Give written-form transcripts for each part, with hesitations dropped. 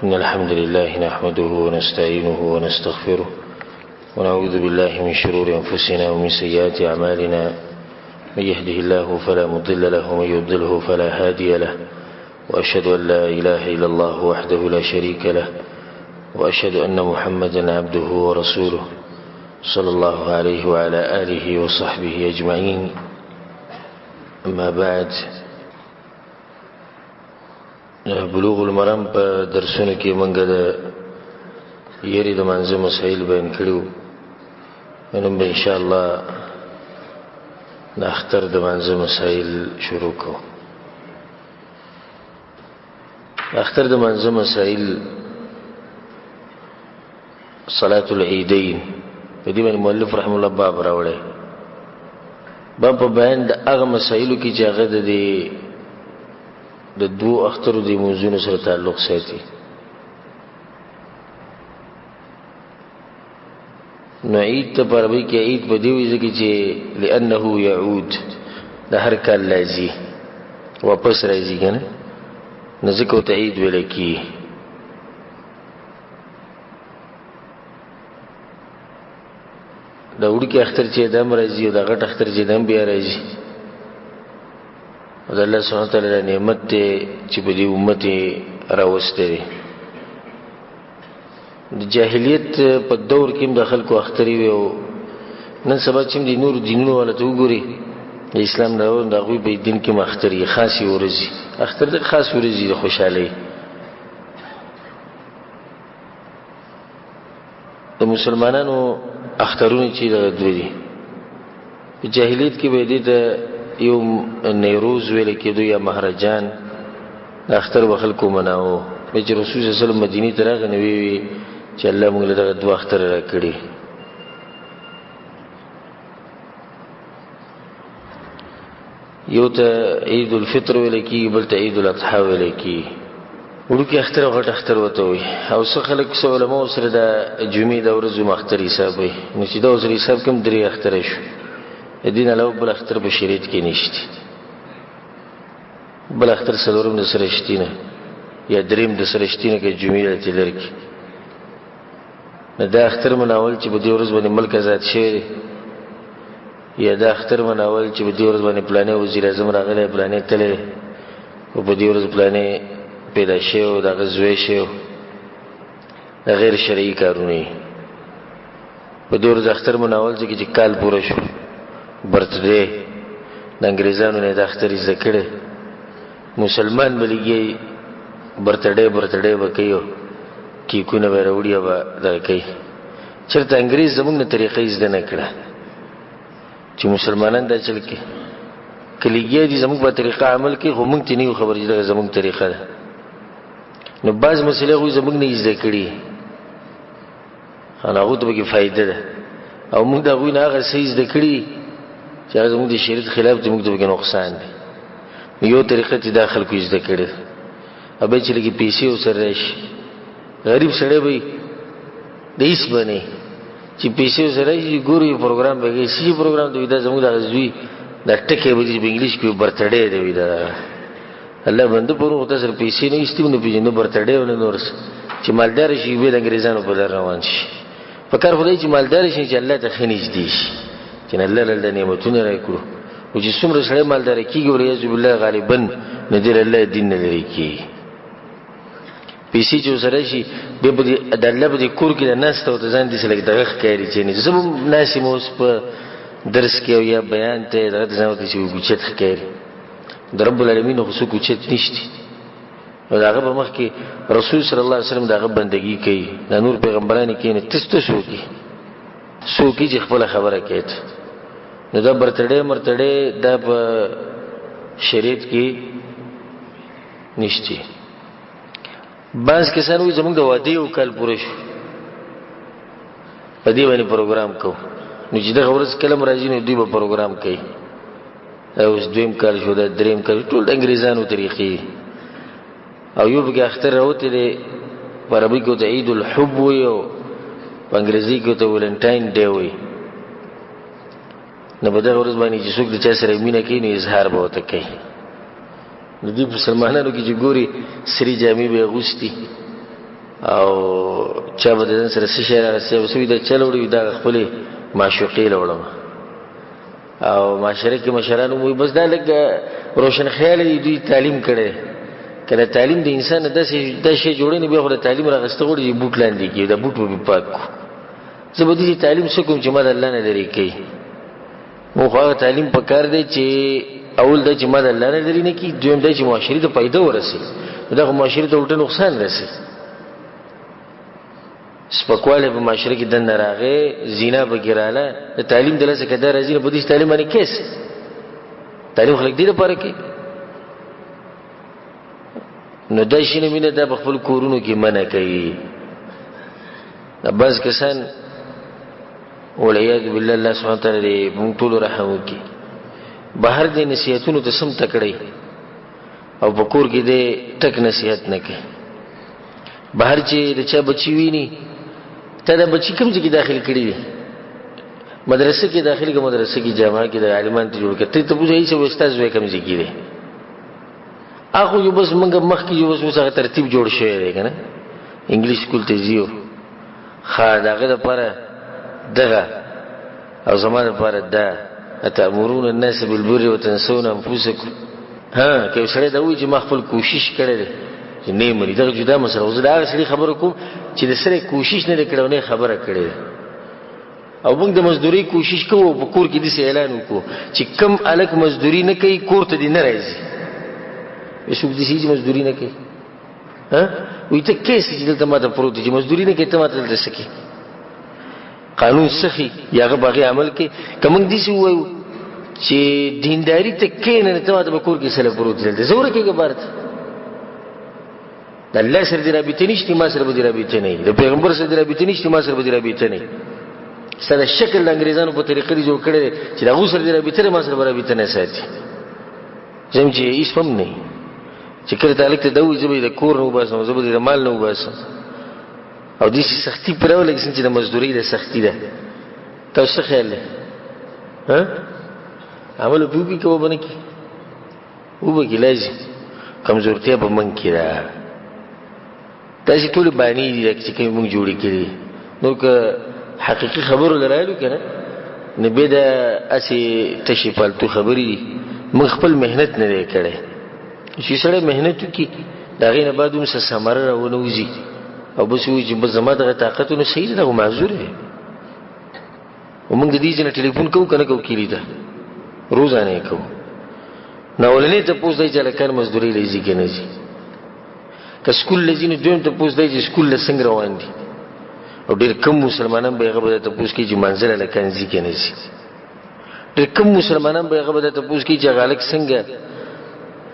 إن الحمد لله نحمده ونستعينه ونستغفره ونعوذ بالله من شرور أنفسنا ومن سيئات أعمالنا. من يهده الله فلا مضل له ومن يضلله فلا هادي له، وأشهد أن لا إله إلا الله وحده لا شريك له، وأشهد أن محمدا عبده ورسوله صلى الله عليه وعلى آله وصحبه أجمعين. أما بعد، بلوغ المرام په درسونو کې منګه د یری د منځ مسائل بیان کړو. نن به ان شاء الله د اختر د منځ مسائل شروع کوو. اختر د منځ مسائل صلاة العیدین په دې باندې مؤلف رحم الله باب راوړی. باب په بیان د هغه مسائلو کې چې هغه د دوه اخترو د موضوعونو سره تعلق ساتي. نو عید ته په عربي کې عید په دې وجه کې چې لأنه يعود، د هر کال راځي، واپس راځي کنه، نو ځکه ورته عید ویل کېږي. د وړوکي اختر چې دم راځي او د غټ اختر چې دم بیا راځي، او د الله سبحانه وتعالی نعمت دی چې په دې امت راوستی دی. د جاهلیت په دور کې هم د خلکو اخترې وي، او نن سبا چې د نور دینونو والا ته وګوري د اسلام د هغوی په دین کې هم اخترې خاصې ورځي. اختر د خاص ورځي د خوشحالۍ. د مسلمانانو اخترونه چې دغه دوی دي. په جاهلیت کې به دې ته یو نیروز ویل کېدو یا مهرجان، د اختر به خلکو مناوه. بیا چې رسول صلی الله علیه وسلم مدینې ته راغی نو ویې چې الله موږ له دغه دوه اختر راکړي. یو ته عید الفطر ویل کېږي، بل ته عید الاضحی ویل کېږي. وړوکي اختر او غټ اختر ورته وایي. او څه خلک څه علماو سره د جمعې د ورځو اختر حساب وایي، نو چې دا اوس حساب کوم 3 اختره شو. د دین علاوه بل اختر په شریعت کې نشته. بل اختر څلورم د سره شتي نه، یا دریم د سره شتي نه کې جمعې راته لري. نه دا اختر مناول چې په دې ورځ باندې ملک آزاد شوی دی، یا دا اختر مناول چې په دې ورځ باندې پلانې وزیر اعظم راغلی، پلانې تللی، او په دې ورځ پلانې پیدا شوی او دغه زوی شوی، دا غیر شرعي کارونه دي. په دې ورځ اختر مناول چې کال پوره شو، برتډے د انګریزانو نه د اختر زده کړی. مسلمان به لګي برتډے به کوي، کیکونه به راوړي او به دغه کوي. چېرته انګریز زموږ نه طریقه زده نه کړه چې مسلمانان دا چل کې که لګیا دي زموږ په طریقه عمل کوي، خو موږ ته نه یو خبر چې دغه زموږ طریقه ده. نو بعض مسلې هغوی زموږ نه زده کړي، نو هغو ته پکې فایده ده، او موږ د هغوی نه هغه صحیح زده کړي چې هغه زموږ د شریعت خلاف دی، موږ ته پکې نقصان دی. یو طریقه چې دا خلکو زده کړي، او بیا چې لږې پیسې ورسره راشي، غریب سړی به د هېڅ به نه چې پیسې ورسره راشي، ګورو یو پروګرام به کوي. څه پروګرام دی؟ دا زموږ دغه زوی دا ټکی به په انګلیش کې برتډے دی. دا الله بنده پرون خو تا سره پیسې نه ایستي، نه پېژنو برتډے ونه نور څه چې مالدار شي، بیا د انګریزانو په لار روان شي. په کار خدای چې مالدار شي چې الله ته ښه نږدې شي، چې الله له نعمتونه راکړو. او چې څومره سړی مالدار کېږي والعیاذ بالله غالبا نه دی الله دین نه لرې کېږي. پیسې چې ورسره شي، بیا به د الله په دې کور کې د ناسته ورته ځان داسې لږ دغه ښکاري چې زه به ناست یم اوس په درس کې او یا بیان ته دغه ته ځان ورته چې اوچت ښکاري. د رب العالمین خو څوک اوچت نشته، او د هغه په مخ کې رسول صلی الله علیه وسلم د هغه بندګي کوي. د نور پیغمبران یې کوي، نه ته څوک چې خپله خبره کوي. نو دا برتډے مرتډے دا په شریعت کې نشته. بعض کسان وایي زموږ د واده یو کال پوره شو، په دې باندې پروګرام کوو. نو چې دغه ورځ کله راځي نو دوی به پروګرام کوي. اوس دویم کال شو، دا دریم کال، ټول د انګریزانو طریقې. او یو پکې اختر راوتی دی، په عربي کې ورته عید الحب وایي، او په انګریزي کې ورته ویلنټاین ډے وایي. نو په دغه ورځ باندې چې څوک د چا سره مینه کوي، نو اظهار به ورته کوي. نو دی مسلمانانو کې چې ګوري سری جامې به اغوستي او چا به دن سره څه شی راغستی او سوي د چل وړي دا خپلې معشوقې له وړم او معاشره کې مشرانو وایي بس دا لږ روشن خیال دوی تعلیم کړی کله تعلیم د انسان دا شی جوړی نه بیا خو د تعلیم راغسته غواړي چې بوټ لاندې کړي دا بوټ به پاک کړو زه به دې تعلیم څه کوم چې ما د الله نه لرې کوي مو خو هغه تعلیم په کار دی چې اول دا چې ما د الله نه لرې نه کړي دویم دا چې معاشرې ته پیدا ورسي دا خو معاشرې ته الټه نقصان رسي سپکواله په معاشره کې دنه راغې زینا به ګراله د تعلیم د لاسه کده راځي په دې تعلیم باندې کیس تعلیم خلک دې لپاره کې نو د شینه مینه د خپل کورونو کې منع کوي د بس کسان ولایت بالله الله سبحانه وتعالى دې مونږ ټول رحم وکړي بهر دې نصیحتونو ته سم تکړی او په کور کې دې ټک نصیحت نه کوي بهر چې د چا بچی ویني ته دا بچی کوم ځای کې داخل کړی دی مدرسې کې داخل کې مدرسې کې جامعه کې د عالمان ته جوړ کړي ته پوښتنه یې چې استاد وې کوم ځای کې دی هغه یو بس موږ مخ کې یو بس وسه ترتیب جوړ شوی دی کنه انګلیش سکول ته ځیو خا داغه لپاره دغه او زمانه لپاره دا اتامرون الناس بالبر وتنسون انفسكم ها که سره دا وی چې خپل کوشش کړی چې نه مری دا جدا مسله اوس دا سړي خبرو کوم چې د سره کوشش نه کړو نه خبره کړي او موږ د مزدوري کوشش کوو په کور کې د اعلان وکړو چې کم الک مزدوري نه کوي کور ته دې نه راځي یسو دې چې مزدوري نه کوي ها وې ته کیسه چې دلته ماته پروت چې مزدوري نه کوي ته ماته دلته سکی قانون سخی یاغه باغی عمل کې کوم دې شو وایو چې دینداری ته کې نه ته ماته په کور کې سره پروت دلته زوره کېږي بارت د الله سره دی رابطه نشته ما سره دی رابطه نه د پیغمبر سره دی رابطه نشته ما سره دی رابطه نه سره شکل انګريزانو په طریقې جوړ کړي چې دا غوسر دی رابطه ما سره رابطه نه ساتي زم چې هیڅ هم نه چې کله تعلق ته دوی زبې د کور نو باسم زبې د مال نو باسم او دې سختي پرول کې چې د مزدوري د سختي ده تاسو خیال له ها عمل په کې کوو باندې کې وبو کې لازم کمزورتیا په من کې ده تاسو ټول باندې دي چې کوم موږ جوړی کړی نو که حقيقي خبرو لرالو کنه نه به دا اسی تشی پالتو خبري موږ خپل مهنت نه کړي چې سره مهنت وکي دا غینه بعد هم سمره راونوځي او بس وي چې زما دغه طاقتونه صحیح ده او معذور دي ومنګ دې چې ټلیفون کوو کنه کوو کلی ده روزانه کوو نو ولنه ته پوښتنه چې لکه مزدوري لېږي کنه جی که سکول لذینو دویم ته پوښتنه چې سکول له څنګه روان دي او ډېر کم مسلمانان به هغه به ته پوښتنه چې منزل له کنځي کنه شي ډېر کم مسلمانان به هغه به ته پوښتنه چې غالک څنګه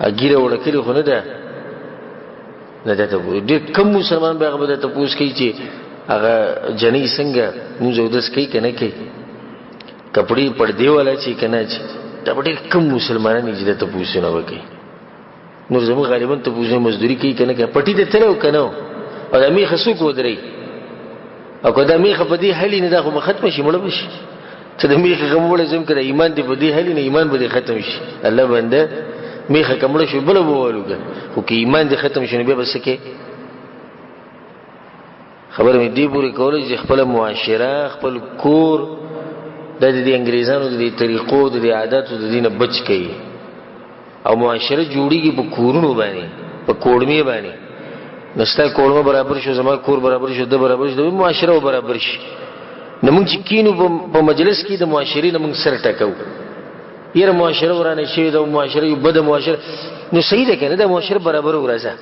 اګیره وړکلی خو نه ده نه ده ته ډېر کم مسلمان به هغه به ته پوښتنه چې هغه جنې څنګه موږ ودس کوي کنه کوي کپڑے پردے والا چې کنه چې دا ډېر کم مسلمانان چې ته پوښتنه وکړي نور زمو غالبا ته پوښتنه مزدوري کوي کنه کې پټي ته تلو کنه او د میخه سوق ودري او کله د میخه په دې حالي نه دا خو ختم شي مړ بشي ته د میخه غموړې زم کړه ایمان دې په دې حالي نه ایمان به ختم شي الله بنده میخه کمړ شو بل وولوګه خو کې ایمان دې ختم شي نه به بس کې خبر مې دی پوری کولای چې خپل معاشره خپل کور د دې انګريزانو د طریقو د عادتو د دینه بچ کړي او معاشره جوړیږي په کورونو باندې په کوړمې باندې نستا کوړمه برابر شو زما کور برابر شو د برابر شو د معاشره برابر شي نمونږ چې کینو په مجلس کې د معاشري نمونږ سر ټکاو یره معاشره ورانه شي د معاشره یو بد معاشره نو صحیح ده کنه د معاشره برابر ورازه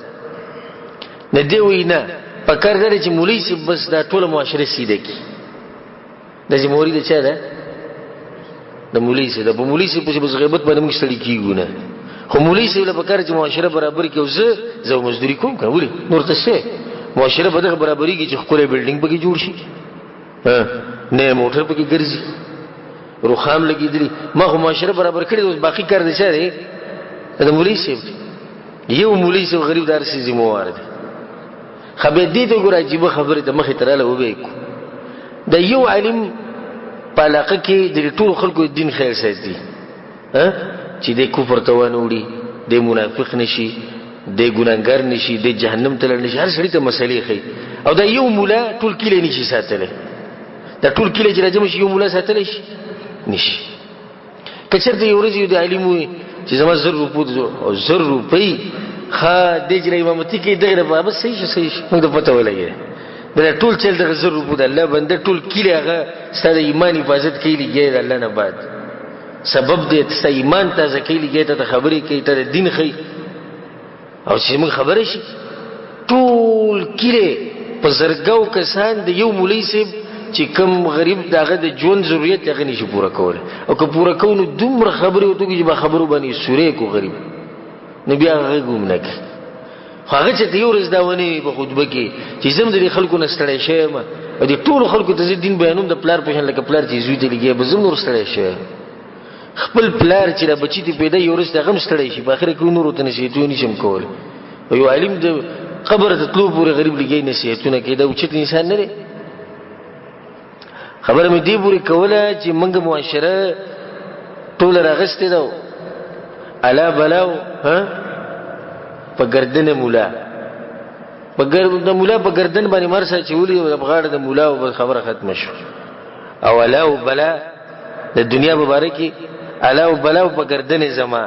نه دی وینا په کار دی چې مولوی سي بس دا ټول معاشره سیده کی د جمهوریت د چا ده د مولوی سي د مولوی سي په غیبت باندې موږ ستړي کیږو نه خو مولوی سي له پکار چې معاشره برابر کې او زه مزدوري کوم کنه ولي نور څه شي معاشره به دغه برابرۍ کې چې خپل بلډینګ پکې جوړ شي نه موټر پکې ګرځي روخام لګیدلی ما خو معاشره برابر کړی اوس باقی کار دي شه د مولوی سي یو مولوی سي غریب دار سي ذمہوار دي خبر دې ته ګور عجیب خبره ته مخې تراله وبې د یو عالم په علاقه کې د ټول خلکو دین خیر ساتي چې د کفر ته ونوړي د منافق نشي د ګناګار نشي د جهنم ته لړ نشي هر سړی ته مسلې خي او دا یو مولا ټول کلی نشي ساتلی دا ټول کلی چې راجم شي یو مولا ساتلی شي نشي که چېرته یو ورځ یو د عالم وي چې زما 1000 روپۍ ښه دی چې امامتي کوي دغې لپاره بس صحیح شي موږ ته پته ولګېده دا ټول چل دغه 1000 روپۍ د الله بنده ټول کلی هغه ستا د ایمان حفاظت کوي لګیا د الله نه بعد سبب دی ستا ایمان تازه کوي لګیا ته خبرې کوي ته د دین ښیي او چې موږ خبره شي ټول کلی په زرګاو کسان د یو مولوي صاحب چې کم غریب دغه د ژوند ضرورت هغه نشي پوره کولی او که پوره کوو نو دومره خبرې ورته وکړي چې به خبرو باندې سورې کو غریب نو بیا هغه غږ هم نه کوي خو هغه چې ته یو ورځ دا ونه وي په خطبه کې چې زه هم د دې خلکو نه ستړی شوی یم او دې ټولو خلکو ته زه دین بیانوم د پلار په شان لکه پلار چې زوی ته لګیا به زه هم نور ستړی شوی خپل پلار چې دا بچي ته پیدا یو ورځ ته هغه هم ستړی شي په اخره کې نور ورته نصیحتونه نشم کولی او یو عالم د قبر ته تلو پورې غریب لګیا نصیحتونه کوي دا اوچت انسان نه دی خبره مې دې پورې کوله چې موږ معاشره ټوله راغستې ده الا بلاو په ګردن مولا د مولا په ګردن باندې مرسه چولي او په غاړه د مولا او خبره ختمه شو او الا او بلا د دنیا مبارکي الا او بلا په ګردن زما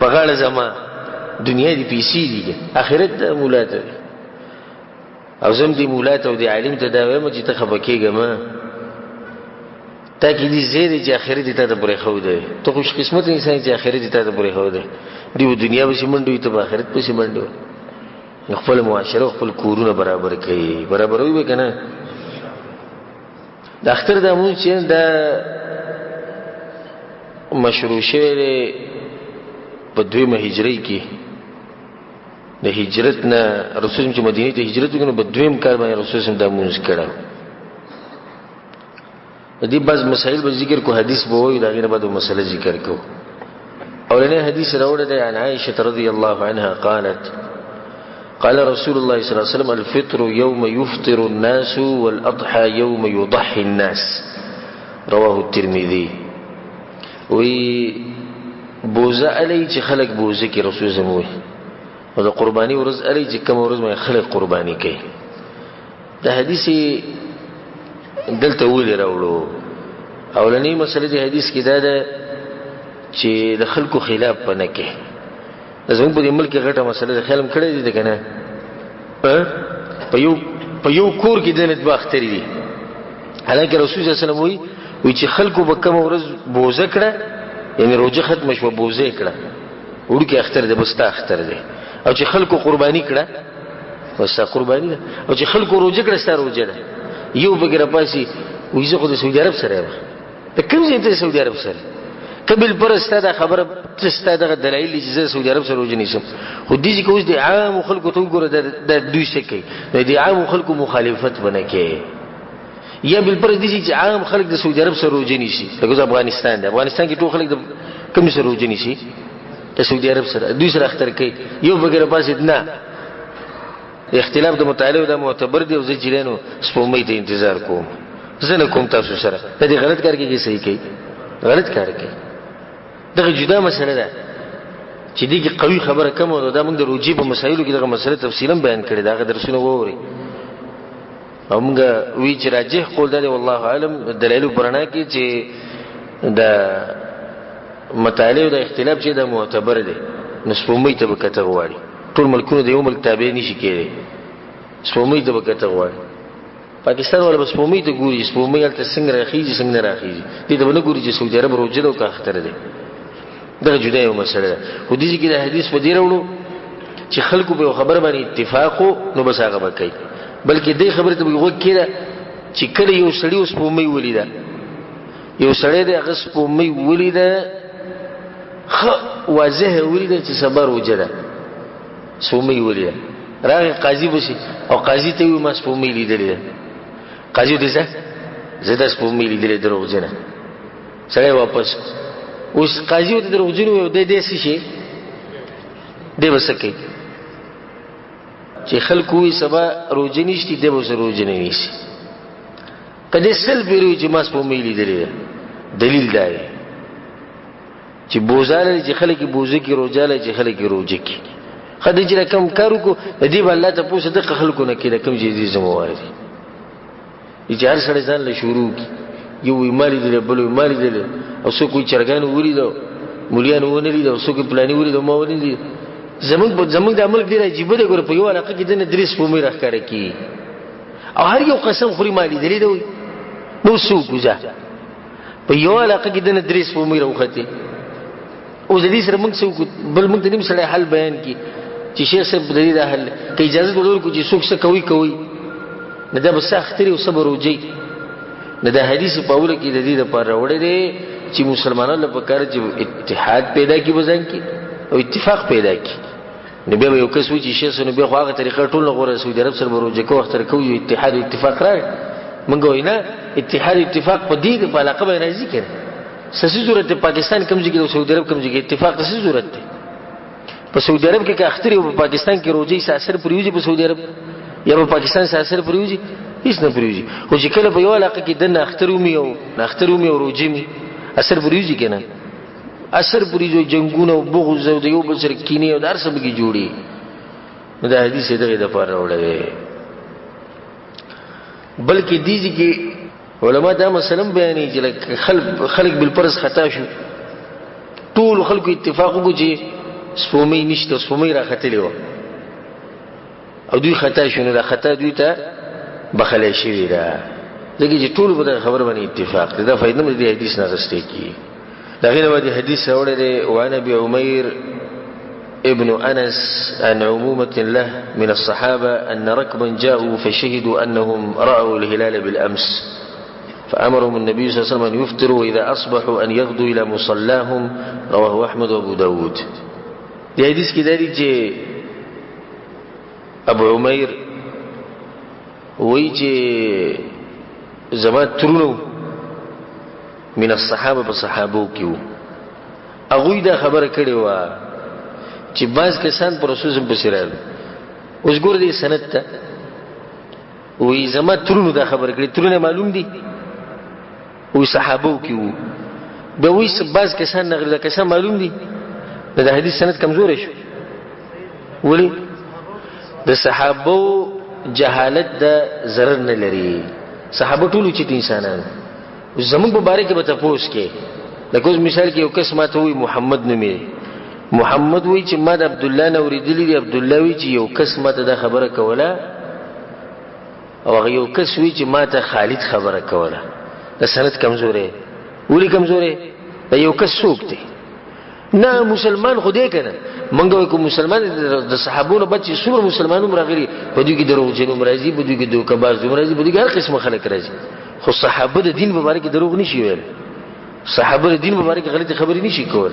په غاړه زما دنیا دی پیسې دي اخرت د مولا ته او زم دی مولا ته او دی عالم ته دا وایم چې ته خپه کېږه ما تا کې دي زیری چې اخرت ته ته پرې خو دی ته خوش قسمت انسان چې اخرت ته ته پرې خو دی دی دنیا به منډوي ته آخرت به منډوي خپل معاشره خپل کورونه برابر کوي برابروي به کنه د اختر د مون چې دا مشروع شوی په 2 هجری کې د هجرت نه رسول چې مدینه ته هجرت وکړو په 2 کال باندې رسول سم د مونږ کړه د دې بعض مسائل به ذکر کو حدیث به وي دا غیر بعد مسله ذکر کو اولنی حدیث راوړه ده عن عائشه رضی الله عنها قالت قال رسول الله صلى الله عليه وسلم الفطر يوم يفطر الناس والاضحى يوم يضحي الناس رواه الترمذي وی بوزه علی چې خلق بوزه کې رسول زموي او د قرباني ورځ علی چې کوم ورځ مې خلق قرباني کوي دا حدیث دلته ویل راوړو اولنی مسله دی حدیث کې دا ده چې د خلکو خلاف پنه کې زموږ په ملک غټه مسله د خیالم کړی دي کنه په یو کور کې د نت باختری دي حالانکه رسول صلی الله علیه وسلم وی چې خلکو به کوم ورځ بوزه کړه یعنی روزه ختم شو بوزه کړه ورکه اختر ده بستا اختر ده او چې خلکو قرباني کړه وستا قرباني ده او چې خلکو روزه کړه ستا روزه ده یو بګره پاسي وې زه خو د سعودي عرب سره یم ته کوم ځای ته سعودي عرب سره قبل پرسته دا خبره تستا دغه دلایل چې زه سعودي عرب سره وجنی سم خو دې چې کوز د عام خلکو ته وګوره د دوی څه کوي د عام خلکو مخالفت بنه کوي یا بل پر دې چې عام خلک د سعودي عرب سره وجنی شي لکه افغانستان کې ټول خلک د کوم سره وجنی شي د سعودي عرب سره دوی سره اختر کوي یو بغیر پاسې نه اختلاف د مطالعه د معتبر دی او زه جیرانو سپومې ته انتظار کوم زه نه کوم تاسو سره د دې غلط کار کې صحیح کوي غلط کار کوي دغه جدا مسله ده چې دغه قوي خبره کوم او دا موږ د روجي په مسایلو کې دغه مسله تفصیلا بیان کړی دا درسونه ووري او موږ وی چې راجح قول دی والله علم دلایل برنا کې چې دا مطالعه د اختلاف چې د معتبر دی نسبومې ته وکړه غواړي ټول ملکونه د یو ملک تابع نشي کېږي سپومې ته وکړه غواړي پاکستان ولا سپومې ته ګوري سپومې الته څنګه راخیږي څنګه نه راخیږي دې ته ونه ګوري چې سعودي عرب روزه او کا اختر دی دا جدا یو مسله ده خو دې کې د حدیث په دی راوړو چې خلکو په خبره باندې اتفاق نو بس هغه وکړي بلکې دې خبره ته وګورئ چې کله یو سړی اوس سپومې ولیدا یو سړی د هغه سپومې ولیدا خو واضح ولیدا چې صبر وجره سپومې ولیدا راغی قاضي بشي او قاضي ته ما سپومې لیدلې قاضي دې څه زده سپومې لیدلې دروځنه سړی واپس اوس قاضي ته دروځنه یو دې شي دې وسکه چې خلکو یې سبا روزنيشتي دې وسه روزنه نيسي کله سل بیرو چې ما سپومې لیدلې دلیل دی چې بوزاله چې خلک بوزه کې روزاله چې خلک روزه کې خدای چې کم کارو کو دې به الله ته پوښتنه د خلکو نه کړي کوم چې دې زمواري چې هر سړی ځان له شروع کی یو مالی دې بل مالی دې او څوک چرګان وری دو مليان ونلی دو څوک پلاني وری دو ما ونلی زمونږ د عمل ډیر عجیب دی ګور په یو علاقه کې د درس په مې راخاره کی او هر یو قسم خوري مالی دې دی نو څوک ځه په یو علاقه کې د درس په مې راوخته او د دې سره موږ څوک بل موږ د دې سره حل بیان کی چې شیخ صاحب د دې حل کې اجازه ورکړو چې څوک څه کوي نه دا بس اختری او صبر وجي نه دا حدیث په اوله کې د دې لپاره وړي دي چې مسلمانانو لپاره کار چې اتحاد پیدا کی بزن کی او اتفاق پیدا کی نبی یو کس وی چې شیخ سره به خواغه طریقه ټول غوړه سعودي عرب سره وروجه کوه تر کوي اتحاد او اتفاق راغی موږ وینا اتحاد او اتفاق په دې په علاقه باندې راځي کړي سسي صورت پاکستان کوم ځای کې او سعودي عرب کوم ځای کې اتفاق د سسي صورت دی په سعودي عرب کې اختری او په پاکستان کې روزي اثر پریوږي په سعودي عرب یا په پاکستان سره اثر پریوږي هیڅ نه پریوږي خو چې کله په یو علاقه کې د اخترومي او روزي می اثر پریوږي کنه اثر پریږي جنگونه او بغض او د یو بل سره کینه او دار سبا کې جوړي نو دا حدیث دغه د پاره وړي بلکې دیږي کې علما دا مثلا بیانې چې خلق بالفرض خطا شو ټول خلکو اتفاق وکړي چې سپومې نشته سپومې راختلې و او دوی خطا شونه دا خطا دوی ته بخلې شوی دا دغه چې ټول په خبر باندې اتفاق دا فائدہ مې دې حدیث نه غستې کی دا غیر ودی حدیث اورره وعن ابي عمير ابن انس عن عمومه له من الصحابه ان ركبا جاءوا فشهدوا انهم راوا الهلال بالامس فامرهم النبي صلى الله عليه وسلم ان يفطروا واذا اصبحوا ان يغدوا الى مصلاهم رواه احمد وابو داود دې حدیث کې دایي چې ابو عمير وی چې زما ترونو من الصحابه بصحابو کیو اغوی دا خبره کړي وا چې بعض کسان پر رسول الله بصیرال اوس ګور دې سند ته وی زما ترونو دا خبره کړي ترونه معلوم دي وی صحابو کیو به وی بعض کسان نغله کسان معلوم دي دا حدیث سند کمزور شو ولی د صحابو جهالت د ضرر نه لري صحابه ټول چې انسانان زمون په باره کې به تاسو کې لکه مثال کې یو کس ماته وی محمد نومي محمد وی چې ما د عبد الله نوریدلی دی عبد الله وی چې یو کس ماته دا خبره کوله او یو کس وی چې ماته خالد خبره کوله د سند کمزورې ولی کمزورې دا یو کس څوک دی نه مسلمان خدای کنه منګو کوم مسلمان د صحابونو بچي څومره مسلمانانو راغلي په دوی کې دروغ جنوم راځي په دوی کې دوکباز راځي په دوی کې هر قسم خلک راځي خو صحابه د دین مبارک دروغ نشي ویل صحابه د دین مبارک غلطي خبرې نشي کول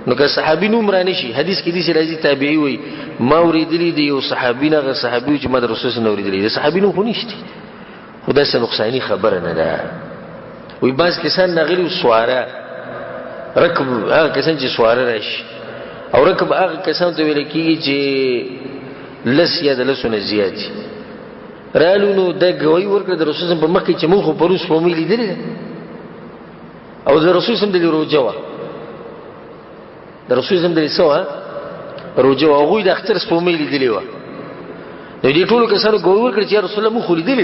نو که صحابي نوم را نشي حدیث کې دي چې راځي تابعي وي ما اوریدلی دی یو صحابي نه صحابي چې ما د رسول الله اوریدلی دی صحابي نو خو نشته خدای سره نقصانی خبره نه ده وي باز کسان نغلي سواره رکب هغه کسان چې سواره راشي او رکب هغه کسان ته ویل کیږي چې لس یا د لسونه زیات رالو نو د غوي ورکړه د رسول الله په مخ کې چې موږ په روس فومې لیدل او د رسول الله د روجوا د رسول الله د سوا روجوا هغه د اختر فومې لیدلې و نو دې ټول کسانو غوي ورکړه چې رسول الله مخ لیدل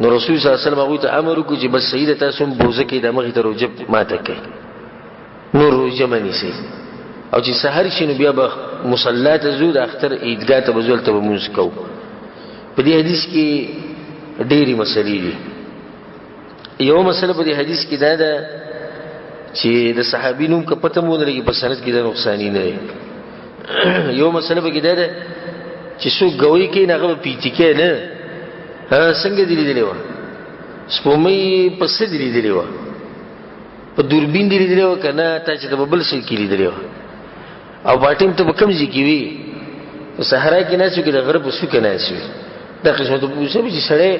نو رسول صلی الله علیه وسلم هغه ته امر وکړي چې بس سیده تاسو بوزه کې د مخې ته روجب ماته کوي نو روجه منی سي او چې سحر شي نو بیا به مصلات زود اختر عیدګاه ته بزول ته موږ کو په دې حدیث کې ډېری مسلې دي یو مسله په دې حدیث کې دا ده چې د صحابینو په پته مونږ لري په سند کې د نقصانی نه یو مسله په کې دا ده چې څو غوي کې نه غو پیټی کې نه څنګه دی لیدلی و سپومې په څه دی لیدلی و په دوربین دی لیدلی و کنه تا چې د بل څه کې لیدلی و او باټیم ته کوم ځای کې وی په صحرا کې نه څو کې د غرب وسو کې نه شي دا قسمه ته پوښتنه چې سړی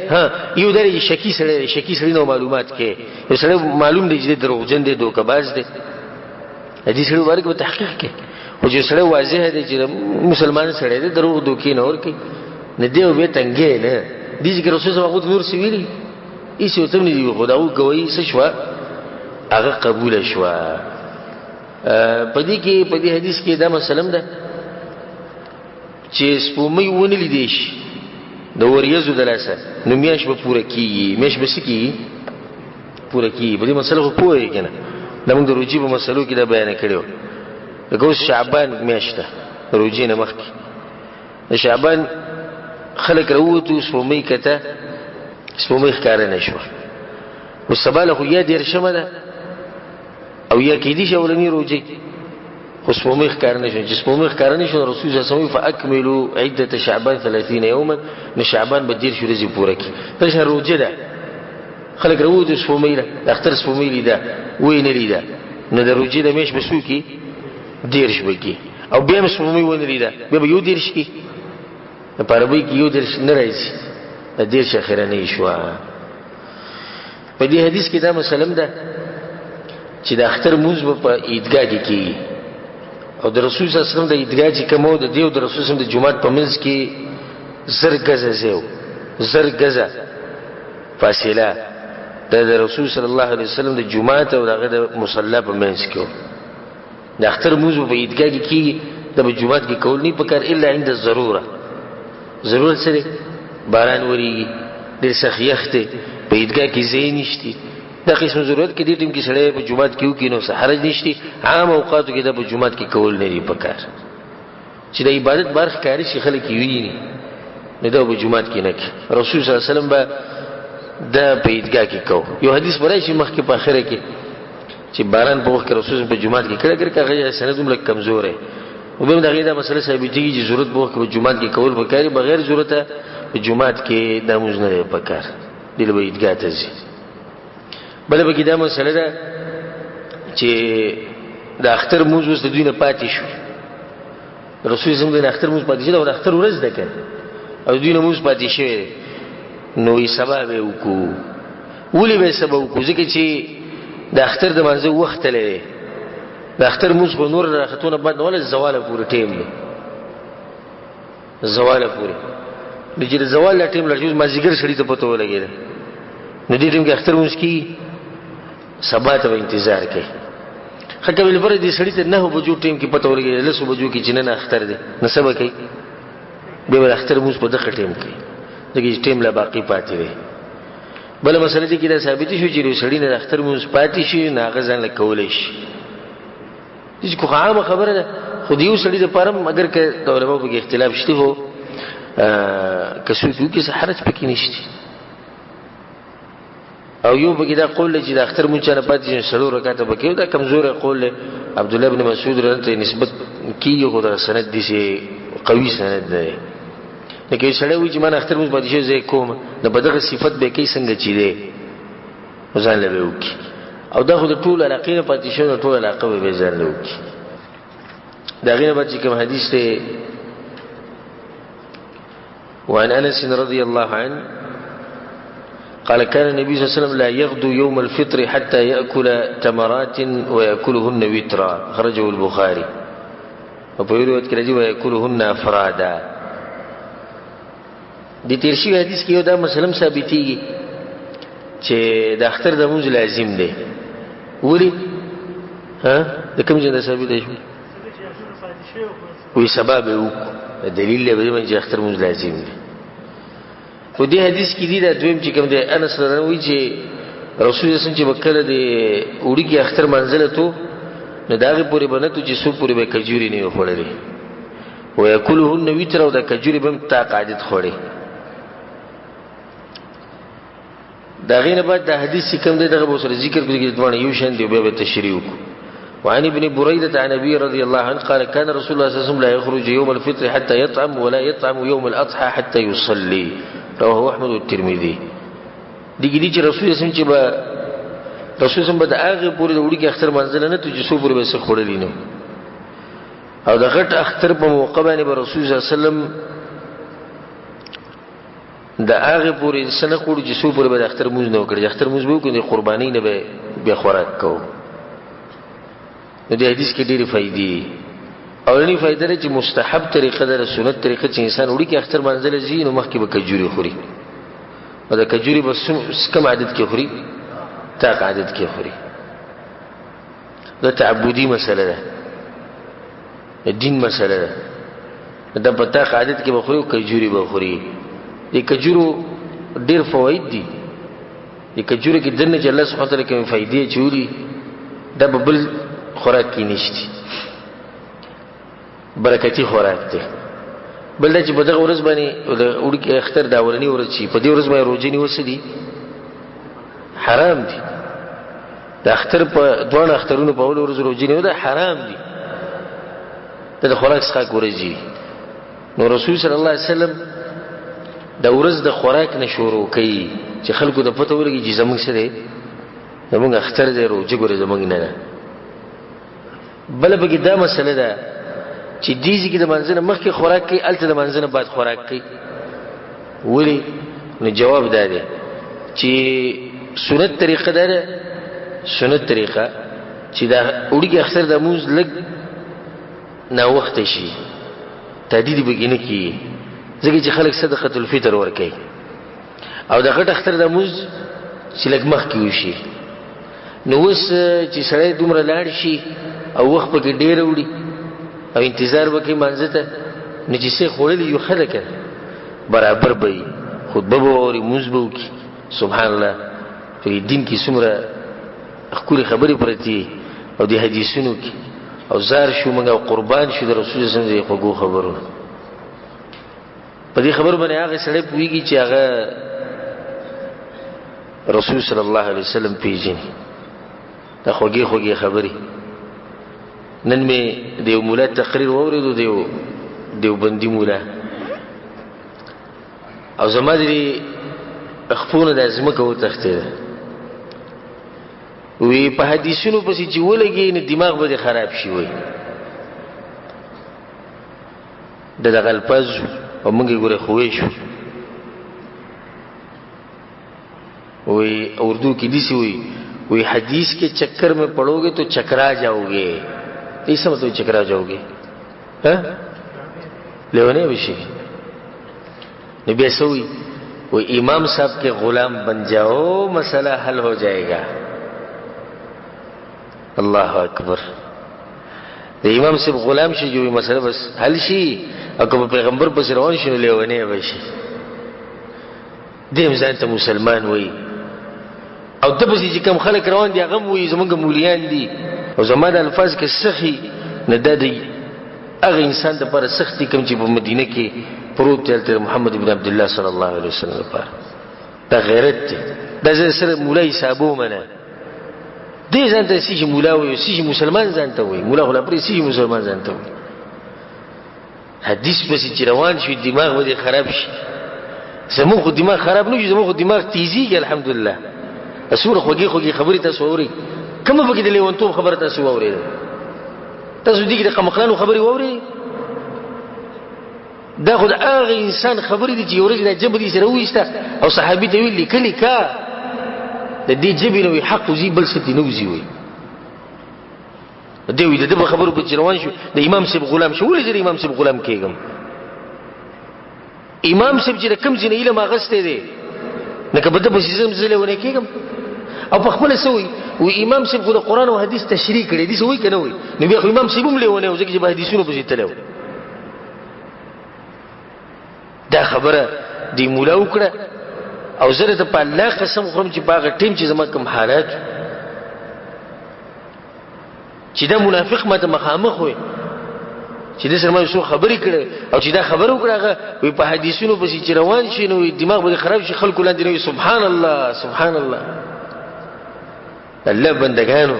یو درې شکی سړی نو معلومات کې یو سړی معلوم دی چې دروغجن دی دوکباز دی دې سړی ورکه په تحقیق کې او چې سړی واضح دی چې مسلمان سړی دی دروغ دوکې نه ور کې نه دی او به تنګې نه دي چې رسول الله صلی نور سی ویلي ایسه ته نه دی خداو کوي څه شو هغه قبول شو په دې حدیث کې دا مسلم ده چې سپومې ونه لیدې شي د وریځو د لاسه نو میاش به پوره کیږي، میاش به سکی پوره کیږي. په دې مسله خو پوهې کنه، دا موږ د روجي په مسلو کې دا بیان کړو. لکه اوس شعبان میاشت ده روجي نه مخکې د شعبان خلک راووتو سپومې کته سپومې ښکاره نه شوه. اوس سبا له خو یا دېرشمه ده او یا کېدی شي اولني روجي خو سپومې ښکاره نه شوه. چې سپومې ښکاره نه شوه رسول صلی الله علیه وسلم فاکملوا عدة شعبان 30 یوما، نو شعبان به 30 ورځې پوره کړي. دا شهر روجه ده، خلک راووتو سپومې ده، د اختر سپومې لیده ویې نه لیده، نو د روجې د میاشت به څو کړي 30 به کړي. او بیا هم سپومې ونه لیده بیا به 30 کړي. په عربۍ کې 30 نه راځي، د 30 اخرنۍ شوه. په دې حدیث کې دا مسلم ده چې د اختر مونځ به په عیدګاه کې کېږي او د رسول صلی الله علیه وسلم د عیدګاه چې کوم د دیو د رسول صلی الله علیه وسلم د جمعات په منځ کې 1000 غزه زیو 1000 غزه فاصله د رسول صلی الله علیه وسلم د جمعات او دغه د مصلی په منځ کې. د اختر مونځ په عیدګاه کې کېږي، د جمعات کې کول نه پکار الا عند الضروره. ضرورت سره باران وریږي، ډېر سخت یخ دی، په عیدګاه کې ځای نشته، دا قسم ضرورت کې دې ټیم کې سړی په جمعات کې وکړي نو حرج نشته. عام اوقاتو کې دا په جمعات کې کول نه دی پکار، چې د عبادت برخه کاری شي خلک یې ویني نو دا په جمعات کې نه کوي. رسول صلی الله علیه وسلم به دا په عیدګاه کې کو. یو حدیث برای شي مخکې په اخره کې چې باران په وخت کې رسول په جمعات کې کړه هغه سند هم لږ کمزور دی. او به دا غیدا مسله ثابتېږي چې ضرورت په وخت کې په جمعات کې کول پکاري، بغیر ضرورت په جمعات کې دا موږ نه پکار دی له عیدګاه ته ځي. بل به کې دا مسله ده چې د اختر موږ اوس د دوی نه پاتې شو. رسول زموږ د اختر موږ پاتې شو او د اختر ورځ ده کړه او دوی نه موږ پاتې شوی نو یې سبب وکړو. ولې به سبب وکړو؟ ځکه چې د اختر د منځ وخت لري. د اختر موږ په نور راختونه بعد ول زواله پورې ټیم دی، زواله پورې د چې زوال لا ټیم لږ ما زیګر شړې ته پته ولګیږي. نو دې ټیم کې اختر موږ کی سبا ته انتظار کوي. خکه ویل پر دې سړی ته 9 بجو ټیم کې پته ولګیږي 10 بجو کې چې نه اختر دی نو سبا کوي به ول اختر موږ په دغه ټیم کې دغه ټیم لا باقی پاتې دی. بل مسله دې کې دا ثابت شو چې سړی نه اختر موږ پاتې شي نه غزان له کولای شي. دې کو عامه خبره ده، خو دې یو سړی د پرم اگر که د علماء په اختلاف شته هو کسو کې څه حرج پکې نشته. او یو بګی دا قول چې د اختر مونږ نه پاتې شي سلو رکعات بکیو، دا کمزور قول عبد الله ابن مسعود رضی نسبت کیږي، خو دا سند دي چې قوي سند دی. لکه سړی وی چې ما اختر مونږ پاتې شي زه کوم د بدغه صفت به کې څنګه چي دی ځان له وکي او دا خو د ټول علاقې نه پاتې شي ټول علاقې به ځان له وکي. دا غینه به چې کوم حدیث ته وعن انس رضي الله عنه قال كان النبي صلى الله عليه وسلم لا يغدو يوم الفطر حتى يأكل تمرات ويأكلهن وترا، خرجه البخاري. وفي رواية كده ويأكلهن أفرادا. دي ترشي حدیث کې یو دا مسلم ثابتېږي چې د اختر د مونځ لازم دی. ولی ها د کوم ځای ثابت دی؟ وی سبب یو دلیل دی چې اختر مونځ لازم دی. په دې حدیث کې دی دا دویم چې کوم دی انس راوي چې رسول الله چې وکړه د وړي کې اختر منزله تو نو داغه پورې بنته چې سو پورې به کجوري نه وخوړلې او یاکلهن وتر او د کجوري بم تا قاعدت خوړې. دا غینه بعد د حدیث کوم دی دغه بوسره ذکر کوي چې دوه یو شان دی به تشریح وکړو. وعن ابن بريدة عن أبي رضي الله عنه قال كان رسول الله صلى الله عليه وسلم لا يخرج يوم الفطر حتى يطعم ولا يطعم يوم الأضحى حتى يصلي، رواه أحمد والترمذي. دي چې رسول الله چې با رسول الله به د هغه پورې د وړي کې اختر منځل نه ته چې سو پورې به څه خورلې نو او د غټ اختر په موقع باندې به رسول الله صلی الله علیه وسلم د هغه پورې سنه خور چې سو پورې به د اختر موږ نه وکړي. اختر موږ به وکړي قرباني نه به خوراک کوو. نو دې حدیث کې ډېری فائدې. اولنی فائدہ ده چې مستحب طریقه ده، سنت طریقه چې انسان وړي کې اختر منځل زی نو مخکې به کجوري خوري او د کجوري بس کم عدد کې خوري، تا عدد کې خوري. دا تعبدي مسله ده، دین مسله ده. دا بطاق عادت کې بخوري او کجوري بخوري. دې کجورو ډېر فواید دي. دې کجورو کې دنه چې الله سبحانه وتعالی کوم فائدې چوري دا به بل خوراک کې نشته، برکتی خوراک دی. بل دا چې په دغه ورځ باندې د وړکي اختر دا ورني ورځ شي، په دې ورځ باندې روزه نیول دي حرام دي. د اختر په دوه اخترونو په اول ورځ روزه نیول دا حرام دي. دا د خوراک څخه ورځي. نو رسول صلی الله علیه وسلم دا ورځ د خوراک نه شروع کوي چې خلکو د پته ولګي چې زمونږ سره زمونږ اختر دی، روزه ګورې زمونږ نه ده. بل به دا مسله ده چې دیږي کې د منځنه مخکې خوراک کوي، الته د منځنه بعد خوراک کوي. ولی؟ نو جواب دا دی چې سنت طریقه ده، سنت طریقه چې دا وړي اختر د موز لګ نا وخت شي تهدید بګینه کی ځکه چې خلک صدقه الفطر ورکوي او د غټ اختر د موز چې لګ مخ کې وشي. نو وس چې سړی دومره لاړ شي او وخت پکې ډیر وړي او انتظار وکړي مانځه ته، نو چې څه خوړلی یو خلک برابر به خطبه به واوري، موز به وکړي. سبحان الله، په دین کې څومره ښکلې خبرې پرتې او د حدیثونو کې او زار شو موږ او قربان شو د رسول صلی الله علیه وسلم د خوږو خبرونه. په دې خبر باندې هغه سړی پوهېږي چې هغه رسول صلی الله علیه وسلم پیژني. دا خوږې خوږې خبرې. نن مې د یو مولا تقریر واورېدو، د یو دیوبندي مولا، او زما د خپونه د ځمکه وتښتېده. وی په حدیثونو پسې چې ولګي نو دماغ به خراب شي. وی دغه الفاظ او موږ ګوره خوې شو. وی اردو کې دي وی وی حدیث के चक्कर में पड़ोगे तो चकरा जाओगे. ऐसा मतलब चकरा जाओगे हाँ लेवने विषय नबी ऐसोई वो इमाम साहब के गुलाम बन जाओ, मसला हल हो जाएगा. अल्लाह अकबर. د امام صاحب غلام شي جو مسله بس حل شي، او کوم پیغمبر پس روان شي لیونه وشي. دیم ځان ته مسلمان وای او د پسې چې کوم خلک روان دي هغه وای زمونږ مولیان دي او زماده الفاظ کې سخی نه د دې هغه انسان د پر سختی کوم چې په مدینه کې پروت دی محمد ابن عبد الله صلی الله علیه وسلم لپاره. دا غیرت دی. دا سره مولای صاحبو منه دې ځان ته سې مولا وي، سې مسلمان ځان ته وي، مولا غلا پرې سې مسلمان ځان ته وي. حدیث پسې چې روان شي دماغ ودې خراب شي. زموږ خو دماغ خراب نه شي، زموږ خو دماغ تیزیږي الحمدلله. اسوره خوږی خوږی خبرې تاسو اورئ، کومه پکې د لیونتوب خبره تاسو واورئ، تاسو دې کې د قمقلانو خبرې واورئ. دا خو د هغه انسان خبرې دي چې یو ورځ د جبه دې سره وویسته او صحابي ته ویل لیکلي کا د دې جبې نه وي حق وزي بل څه نه وزي وي. دی وی د دې خبرو په روان شو د امام صاحب غلام شو. ولې د امام صاحب غلام کېږم؟ امام صاحب چې کوم ځینې علم اغسته دي نه کبه د بسیزم زله ونه کېږم او په خپل سوي و امام صاحب د قران او حديث تشریح کړي دي سوي کنه وي نو بیا امام صاحب هم له ونه ځکه چې په حدیثونو په تلو دا خبره دی مولا وکړه او زه ته په الله قسم خورم چې باغ ټیم چې زما کوم حالات چې دا منافق ماته مخامخ وي چې د سره ما یو خبرې کړې او چې دا خبر وکړه وي په حدیثونو پسې چې روان شي نو دماغ به خراب شي. خلکو لاندې نو سبحان الله سبحان الله. الله بندگانو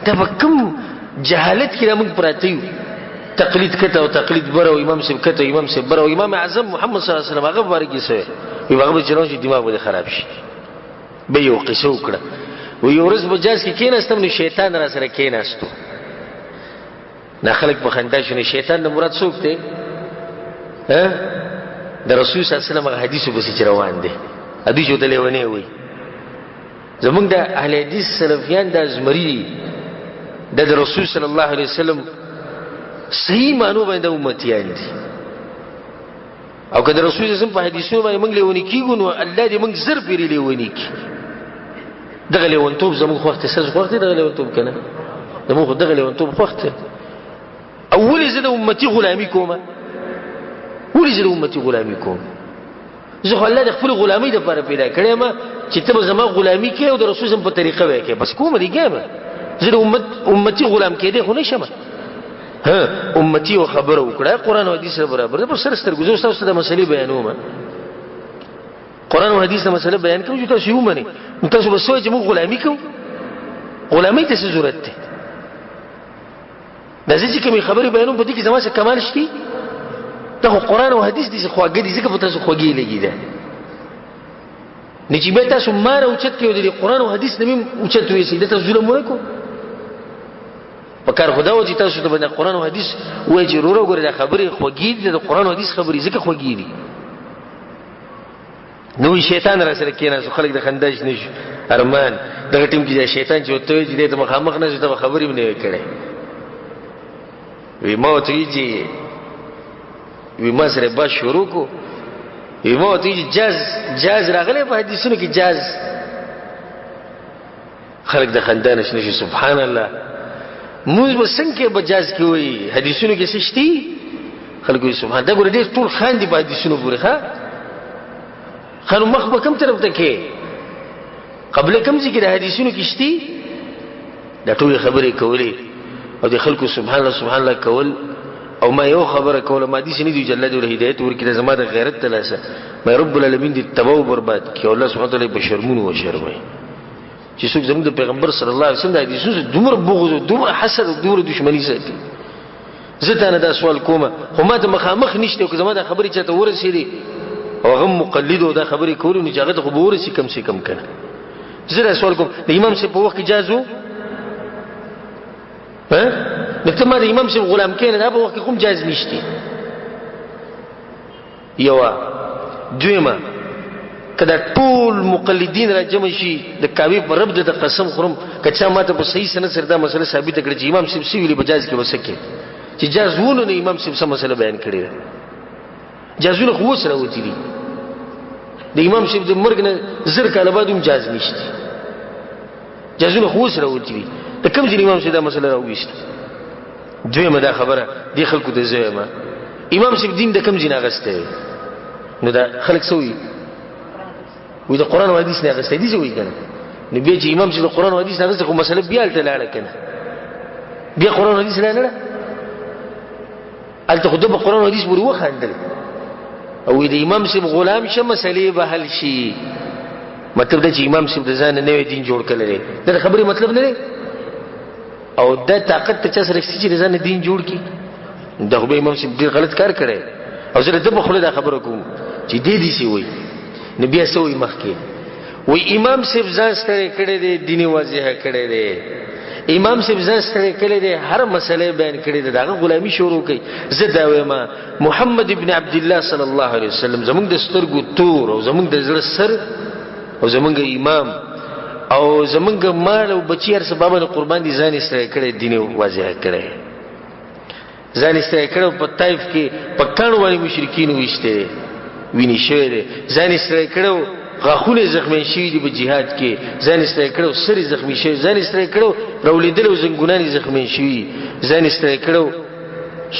دا په کوم جهالت کې موږ پراته یو. تقلید کته او تقلید بره او امام صاحب کته امام صاحب بره او امام اعظم محمد صلی الله علیه وسلم هغه بارګي سوی وي هغه به چلون شي دماغ به خراب شي. به یو قصه وکړه و یو ورځ په جاز کې کېناستم نو شیطان را سره کېناستو. نه خلک په خندا شونه. شیطان د مراد څوک دی؟ د رسول صلی الله علیه وسلم حدیثو به چې روان دي حدیث ته لیونه وي. زمونږ د اهل حدیث سلفیان د ازمری د رسول صلی الله علیه وسلم صحیح معنی باندې امتیان دي او کله رسول صلی الله علیه وسلم په حدیثونو باندې موږ لیونه کیږو نو الله دې موږ زر پیری لیونه کی. دغه لیونتوب زموږ وخت سز وخت دغه لیونتوب کنه زموږ خو دغه لیونتوب خوښ دی. او ولې زه د امتي غلامي کوم؟ ولې زه د امتي غلامي کوم؟ زه خو الله د خپل غلامۍ دپاره پیدا کړی یم چې ته به زما غلامي کوې او د رسول صلی په طریقه به یې کوې. بس کومه دې کوم، زه د امتي غلام کېدی خو نه شم. امتي یو خبره وکړه قرآن او حدیث سره برابر ده. په سر سترګو زه تاسو ته د مسلې بیانوم. قرآن او حدیث د مسله بیان کوم چې تاسو یې ومنئ. نو تاسو به څه وایئ چې موږ غلامي کوو؟ غلامۍ ته څه ضرورت دی؟ دا زه چې کومې خبرې بیانوم په دې کې زما څه کمال شته؟ دا خو قرآن او حدیث دي چې خواږه دي، ځکه په تاسو خوږې لګي ده. نه چې بیا تاسو ما نه اوچت کړئ او د قرآن او حدیث نه مې اوچت ویسئ، ده تاسو ظلم ونه کړو. په کار خدا و چې تاسو ته به د قرآن او حدیث ووایئ چې وروره ګورې دا خبرې خوږې دي، د قرآن او حدیث خبرې ځکه خوږې دي. نو شیطان را سره کېناستو، خلک د خندا شنه شو. ارمان دغه ټیم کې شیطان چې ورته وایي چې دی ته مخامخ نه شو، ته به خبرې هم نه وې کړی. وی ما ورته وایي چې وی ما سره بس شروع کو. وی ما ورته وایي چې جاز راغلی په حدیثونو کې جاز. خلک د خندا نه شنه شو. سبحان الله، موږ به څنګه به جاز کې وایي؟ حدیثونو کې څه شته؟ خلک وایي سبحان. دا ګوره ډېر ټول خاندي په حدیثونو پورې. ښه خانو مخ به کوم طرف ته کې؟ قبله کوم ځای کې د حدیثونو کې شته؟ دا ټولې خبرې کولې او د خلکو سبحان الله سبحان الله کول. او ما یو خبره کوله، ما دې نه دی جل جلاله هدایت ورکړي د زما د غیرت تلاسه، ما رب العالمین دې تباہ او برباد کړي. الله سبحانه وتعالی به شرمونه و شرمای چې څوک زموږ د پیغمبر صلی الله علیه وسلم د حدیثونو دومره بغض او دومره حسد او دومره دشمنی ساتي. زه تا نه دا سوال کوم، خو ما ته مخامخ نشته که زما دا خبرې چاته ورسېدې او هغه مقلد او دا خبرې کولې نو چې هغه ته خو به ورسي کم سے کم کنه. زه دا سوال کوم، د امام صاحب په وخت کې جاز و؟ نو ته ما د امام صاحب غلام کېنه، دا په وخت کې کوم جاز نشته. یوه دویمه، که دا ټول مقلدین را جمع شي د کعبې په رب د قسم خورم که چا ما ته په صحیح سند سره دا مسله ثابته کړي چې امام صاحب څه ویلي په جاز کې به څه کوې؟ چې جاز ونه نه امام صاحب څه مسله بیان کړې ده. جازونه خو اوس راوتي دي، د امام صاحب د مرګ نه زر کاله بعد هم جاز نشته. جازونه خو اوس راوتي دي، د کوم ځای امام صاحب دا مسله راوویسته؟ دویمه دا خبره دې خلکو ته زه وایم، امام صاحب دین د کوم ځای نه اخیستی؟ نو دا خلک څه وایي؟ وایي د قرآن او حدیث نه اخیستی دي. څه وایي که نه؟ نو بیا چې امام صاحب د قرآن او حدیث نه اخیستی خو مسله بیا هلته لاړه که نه؟ بیا قرآن او حدیث لا لاړه؟ هلته خو ده په قرآن او حدیث پورې وخندل او وایي د امام صاحب غلام شه مسلې به حل شي. مطلب دا چې امام صاحب د ځان نه نوی دین جوړ کړی دی. دا د خبرې مطلب نه دی. او دا طاقت ته چا سره شته چې د ځان نه دین جوړ کړي؟ دا خو به امام صاحب ډېر غلط کار کړی. او زه د ده په خوله دا خبره کوم چې دې داسې وایي. نو بیا څه وایي مخکې؟ وایي امام صاحب ځان ستړی کړی دی، دین یې واضحه کړی دی. امام صاحب ځان ستړی کړی دی، هر مسله بیان کړې ده، د هغه غلامي شروع کوي. زه دا وایم محمد ابن عبدالله صلی الله علیه وسلم زمونږ د سترګو تور او زمونږ د زړه سر او زمونږ امام او زمونږ مال او بچی هر څه بابا د قربان دي، ځان یې ستړی کړی، دین یې واضحه کړی. ځان یې ستړی کړی، په طایف کې په کاڼو باندې مشرکین ویشتی دی، وینې شوی دی. ځان یې ستړی کړی، غاښونه زخمي شوي دي په جهاد کې، ځان یې ستړی کړی، سر یې زخمي شوی، ځان یې ستړی کړی، راولېدلی او زنګونان یې زخمي شوي، ځان یې ستړی کړی،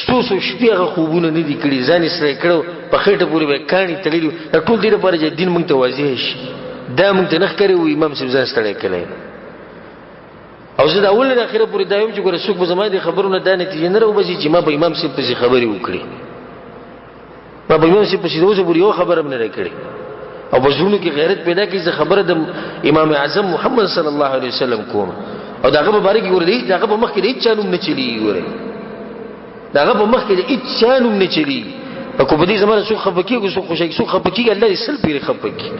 څو شپې هغه خوبونه نه دي کړي، ځان یې ستړی کړی، په خېټه پورې به یې کاڼي تړلي. دا ټول دې لپاره چې دین موږ ته واضح شي. دا موږ ته نه ښکاري و امام صاحب ځان ستړی کړی. او زه د اول نه اخره پورې دا وایم چې ګوره څوک به زما د خبرو نه دا نتیجه نه راوباسي چې ما به امام صاحب پسې خبرې وکړي. ما به امام صاحب پسې د اوسه پورې یوه خبره هم نه راکړې. او په زړونو کې غیرت پیدا کړي چې خبره د امام اعظم محمد صلی الله علیه وسلم کوم. او د هغه په باره کې ګوره د هغه په مخ کې د هېڅ چا نوم نه چلېږي. ګوره د هغه په مخ کې د هېڅ چا نوم نه چلېږي. که په دې زمانه څوک خفه کېږي، څوک خوشحالېږي، څوک خفه کېږي، الله دې سل پېرې خفه کړي.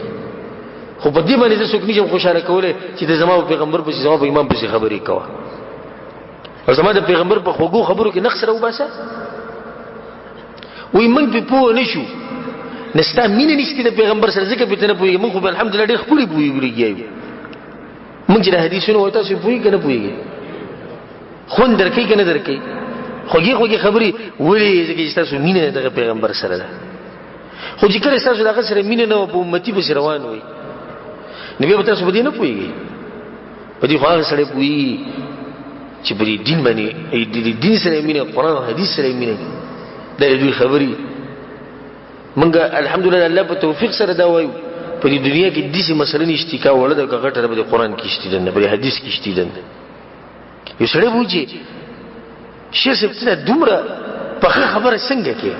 خو په دې باندې زه څوک نشم خوشحاله کولی چې د زما په پیغمبر پسې زما په امام پسې خبرې کوه او زما د پیغمبر په خوږو خبرو کې نقص راوباسه. وایي موږ پې پوه نه شو، نه ستا مینه نشته د پیغمبر سره ځکه پې ته نه پوهېږي. موږ خو به الحمدلله ډېر ښکلي پوهېږو. موږ چې د حدیثونو وایو تاسو پوهېږئ که نه پوهېږئ؟ خوند در کوي که نه در کوي؟ خوږې خوږې خبرې ولې؟ ځکه چې ستاسو مینه دغه پیغمبر سره ده. خو چې کله ستاسو د هغه سره مینه نه وه، په امتي پسې روان وئ، نو بیا به تاسو په دې نه پوهېږئ. په دې خو هغه سړی پوهېږي چې په دین باندې د دین سره مینه قرآن او حدیث سره مینه دا دوی خبري منګه الحمدلله الله په توفیق سره دا وایو په دې دنیا کې د دې مسلې نشتی کا ولدا غټه په قرآن کې شتي دنه په حدیث کې شتي دنه یو سره وږي شیخ سپتنه دومره په خبره څنګه کې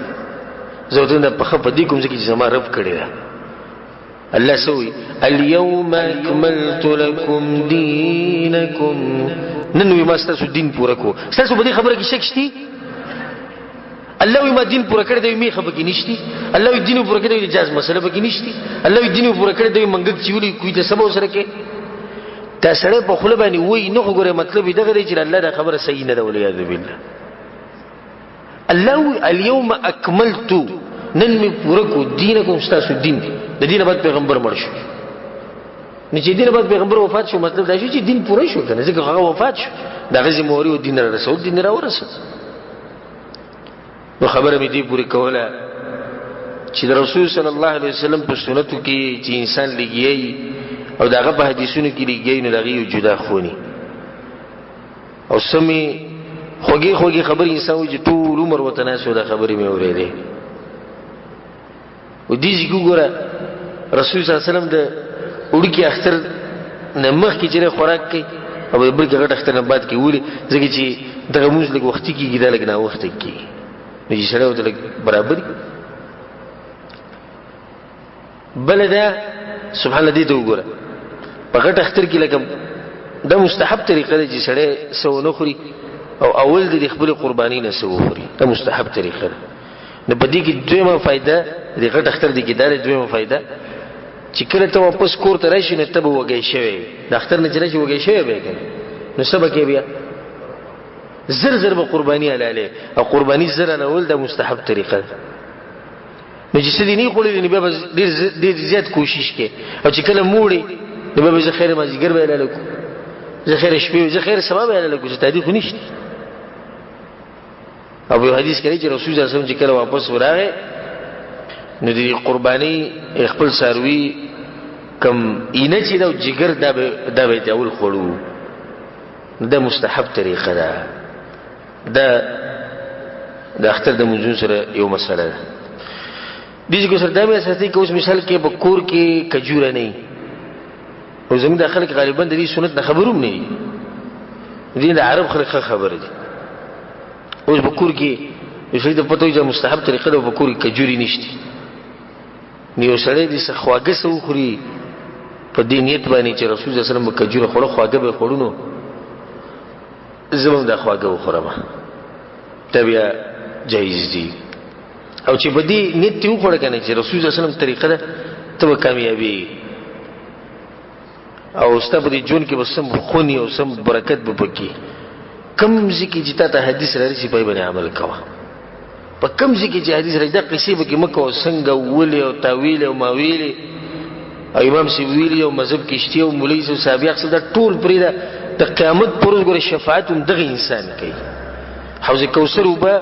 زودنه په دې کوم ځکه چې زما رب کړی دا الله سوي اليوم اكملت لكم دينكم نن ما ستاسو دین پورا کو ستاسو په دې خبره کې شک شتي الله ما دین پورا کړی دی می خبره کې نشتی الله دین پورا کړی دی جاز مسله به کې نشتی الله دین پورا کړی دی منګ چولی کوی ته سبا سره کې دا سره په خپل باندې وای نه غوړې مطلب دغه دی چې الله دا خبره صحیح نه ده ولیا بالله الله اليوم اكملت نن می پورا کو دینکم ستاسو دین د دین بعد پیغمبر مړ شو نه چې دین بعد پیغمبر وفات شو مطلب دا شو چې دین پوره شو کنه ځکه هغه وفات شو دا غزي موري او دین رسول دین را ورسول نو خبره مې دی پوری کوله چې رسول صلی الله علیه وسلم په سنتو کې چې انسان لګي او داغه په حدیثونو کې لګي نو دغه جدا خوني او سمي خوږی خبر انسان چې ټول عمر وتناسو دا خبرې مې اورېدې و دې ګوره رسول صلی الله علیه وسلم د وړکی اختر نمخ کې چې خوراک کوي او بل کې غټ اختر نه بعد کې وړي ځکه چې دغه موږ لږ وخت کېږي دا لږ نه وخت کېږي نو چې سره ودل برابر بل دا سبحان الله دې ته وګوره په غټ اختر کې لکه دا مستحب طریقه ده چې سره سو نه خوري او اول د خپل قرباني نه سو خوري دا مستحب طریقه ده نو په دې کې دویمه فائدہ د غټ اختر دې کې دا دویمه فائدہ چې کله ته واپس کور ته راشې نه ته به وږی شوی د اختر نه چې راشې وږی شوی به کنه نو څه به کې بیا زر به قرباني حلاله او قرباني زر نه ول د مستحب طریقه ده نو چې څه دي نه خوري نه به ډېر زیات کوشش کې او چې کله موړي نو به زه خیر ما زیګر به حلاله کو زه خیر شپې زه خیر سبب حلاله کو چې تاریخ نشته او یو حدیث کوي چې رسول الله صلی الله علیه وسلم چې کله واپس وراغه نو دی قربانی خپل ساروی کم اینه چې دا جګر دا به اول خړو دا مستحب طریقه ده د اختر د منځون سره یو مسله ده دې کو سره دا مې اساسي کوم مثال کې بکور کې کجوره نه او زموږ د خلک غالبا د دې سنت نه خبروم نه دي د عرب خلک خبره دي اوس بکور کې یوه د پتوې د مستحب طریقه ده بکور کې کجوري نشته نیو سره دې خواږه سو خوري په دې نیت باندې چې رسول الله صلی الله علیه وسلم کجوره خوړه خواږه به خوړونو زموږ د خواږه وخورم تبیا جایز دي او چې په دې نیت ته وخوړه کنه چې رسول الله صلی الله علیه وسلم طریقه ده ته کامیابی او ستاسو د جون کې وسم خونی او سم برکت به پکې کم ځکه چې ته حدیث لري چې په باندې عمل کوه په کم ځکه چې حدیث راځي د قصې به کې مکه او څنګه ولي او تاویل او ماویل او امام سی ویلی او مذهب کې شتي او مولوی سو سابق څخه ټول پرې د قیامت پر ورځ شفاعت هم دغه انسان کوي حوض کوثر وبا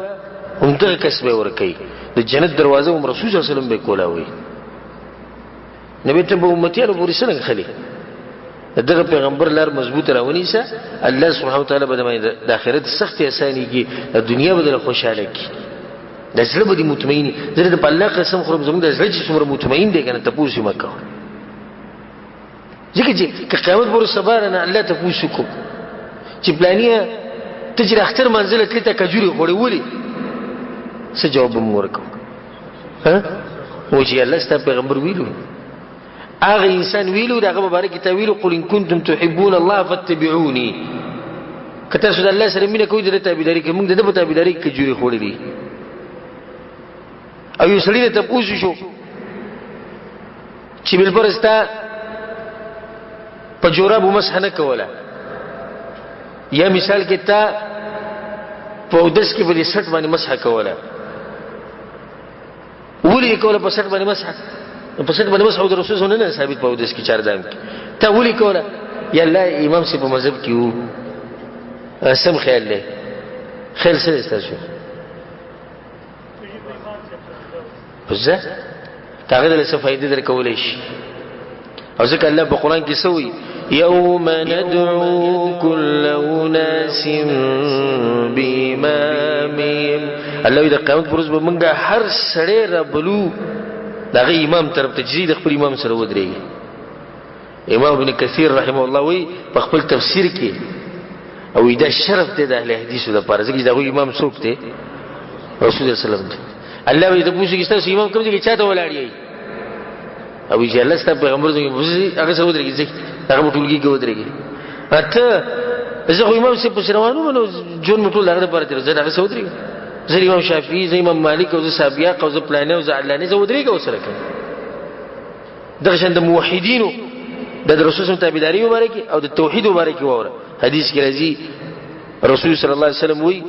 هم دغه کسب ور کوي د جنت دروازه هم رسول الله صلی الله علیه وسلم به کولاوي نبی ته به امتیانو پوری څنګه خلی دغه پیغمبر لار مضبوط راونی سه الله سبحانه وتعالى به د آخرت سخت اسانی کی د دنیا بدله خوشاله کی د زړه به مطمئن زړه د الله قسم خو زموږ د زړه چې څومره مطمئن دی کنه تاسو مکه ځکه چې قیامت پر صبر نه الله تاسو کو چې پلانیه تجر اختر منزله کې ته کجوري غوړي ولي څه جواب ورکو ها و چې الله ستاسو پیغمبر ویلو هغه انسان ویلو دغه مبارک ته ویلو قل ان کنتم تحبون الله فاتبعوني کته سود الله سره مینه کوي د تابعداري کې موږ د په تابعداري کې جوړي خورلې او یو سړی ته پوښتنه شو چې بل پرستا په جوراب مسح نه کوله یا مثال کې تا په ودس کې په 60 باندې مسح کوله ولې کوله په 60 باندې مسح په 60 باندې مسح د رسول صلی الله علیه وسلم ثابت په ودس کې 4 دان ته ولې کوله یا الله امام سی په مذهب کې وو سم خیال له خیال سره استاسو زه تاغه له څه فائدې در کولې شي او ځکه الله په قران کې سوي يوم ندعو كل اناس بامامهم. الله د قیامت پر ورځ به موږ هر سړی را بلو دغه امام طرف ته چې د خپل امام سره ودرېږي. امام ابن کثیر رحمه الله وی په خپل تفسیر کې او دا شرف دی د اهل حدیثو لپاره ځکه چې دغه امام څوک دی؟ رسول الله صلی الله علیه وسلم. الله وی ته پوښتنه کیسه امام کوم ځای کې چاته ولاړ یې او چې الله ستاسو پیغمبر دې هغه څه ودرېږي ځکه هغه ټولګي کې ودرېږي. اته زه خو امام صاحب په روانو نو جون مټول هغه لپاره تر زه هغه څه ودرېږي. زه امام شافعي، زه امام مالک او زه سابیا او زه پلانه او زه علانه زه ودرېږم وسره کوم. دغه شان د موحدینو د رسول الله تابعداري مبارکي او د توحید مبارکي وره حدیث کې راځي رسول صلی الله علیه وسلم وی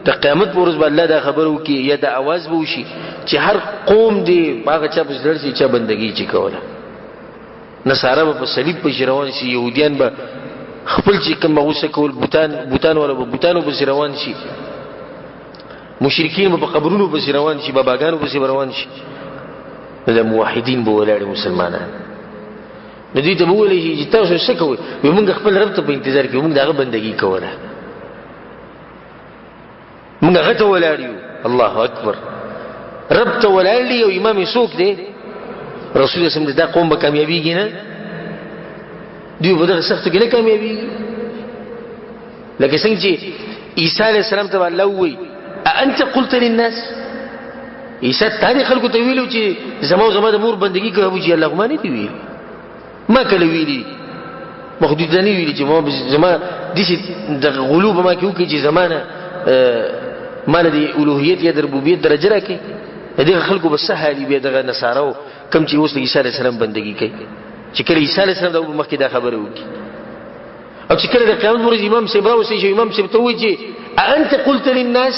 د قیامت پر ورځ الله دا خبر وکي یا د आवाज به وشي چې هر قوم دی هغه چا په ځل شي چا بندگی چې کوله. نصارا په صلیب په روان شي، يهوديان به خپل چې کوم غوسه کول بوتان ولا بوتانو په روان شي، مشرکین په قبرونو په روان شي، باباګانو په روان شي. د موحدین به ولاړ مسلمانان نو دوی ته وویل چې تاسو څه کوئ؟ موږ خپل رب ته په انتظار کې موږ دغه بندگی کوله، موږ هغه ته ولاړ یو. الله اکبر. رب ته ولاړ دی او امام څوک دی؟ رسول الله صلی الله علیه وسلم. دا قوم به کامیابیږي نه؟ دوی په دغه سختو کې نه کامیابیږي. لکه څنګه چې عیسی علیه السلام ته الله ووایي انت قلت للناس، عیسی ته خلکو ته ویلو چې زما د مور بندگی کوي. ابو جی الله ما نه دی ویل، ما کله ویلي محدود نه ویلي چې ما زما د غلوب ما کې وکړي چې زمانه مال دی الوهیت یا ربوبیت درجه راکې. دغه خلکو بس حالي به دغه نصارو کم چې اوس د عیسی علیه السلام بندگی کوي چې کله عیسی علیه السلام د مخکې دا خبره وکړي او چې کله د قیامت ورځ امام صاحب راوځي چې امام صاحب ته وایي چې انت قلت للناس،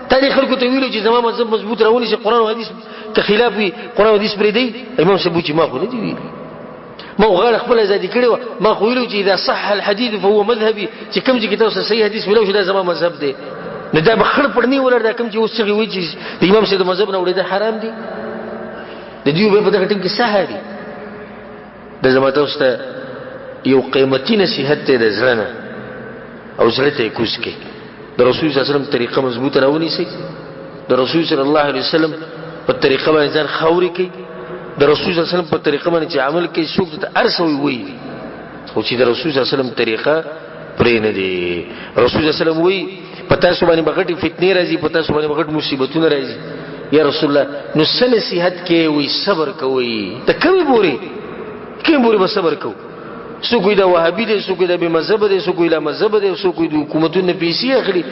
تا دې خلکو ته ویلو چې زما مذهب مضبوط راونی چې قران او حدیث که خلاف وي قران او حدیث پرې دی. امام صاحب چې ما خو نه دی ویلي، ما غاړه خپل ازادي کړو، ما خو ویلو چې اذا صح الحديث فهو مذهبي، چې کوم چې تاسو صحیح حدیث ویلو چې دا زما مذهب دی. نو دا بخړ پړنی ولر دا کوم چې اوس څنګه وایي چې د امام صاحب مذهب نه وړي دا حرام دي. د دې په دغه ټیم کې صحه دي. د زما تاسو ته یو قیمتي نصیحت ته د زړه او زړه ته کوز کې د رسول صلی الله علیه وسلم طریقه مضبوطه راونی سي. د رسول صلی الله علیه وسلم په طریقه باندې ځان خوري کوي. د رسول صلی الله علیه وسلم په طریقه باندې چې عمل کوي څوک ته ارسوي وایي خو چې د رسول صلی الله علیه وسلم طریقه پرې نه دي. رسول صلی الله علیه وسلم وایي پتا سو باندې بغټي فتنې راځي، پتا سو باندې بغټ مصیبتونه راځي. یا رسول الله نو نصیحت کې وي صبر کوي. ته کوي بوري به صبر کو. سو کوئی دا وهابي دي، سو کوئی دا به مذهب دي، سو کوئی لا مذهب دي، سو کوئی د حکومتونو پیسې اخلي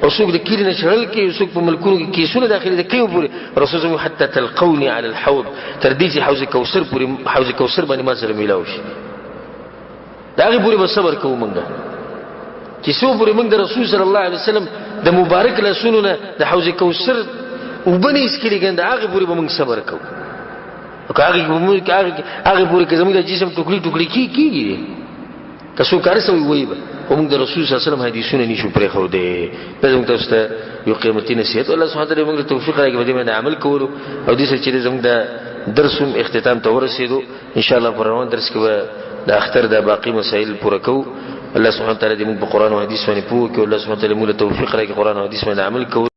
او سو د کیرې نه شړل کې، سو په ملکونو کې کیسونه داخلي د کوي بوري. رسول الله حتى تلقوني على الحوض، تر دې چې حوض کوثر پورې حوض کوثر باندې ما سره میلاو شي. دا غي بوري به صبر کوو مونږه چې سو پورې مونږ د رسول صلی الله علیه وسلم د مبارک لاسونو نه د حوض کوثر وبني اسکلي ګنده هغه پورې به مونږ صبر کوو. هغه پورې کې زموږ د جسم ټوکړي ټوکړي کیږي که څوک ارسوي وایي به خو موږ د رسول صلی الله علیه وسلم حدیثونه نشو پرېښودی. دا زموږ تاسو ته یو قیمتي نصیحت. الله سبحانه وتعالی موږ ته توفیق راکړي په دې باندې عمل کولو او دې سره چې زموږ د درس هم اختتام ته ورسېدو. ان شاء الله پر روان درس کې به د اختر د باقي مسایل پوره کوو. الله سبحانه وتعالی دې موږ په قرآن او حدیث باندې پوه کړي. الله سبحانه وتعالی موږ ته توفیق راکړي قرآن او حدیث باندې عمل کولو.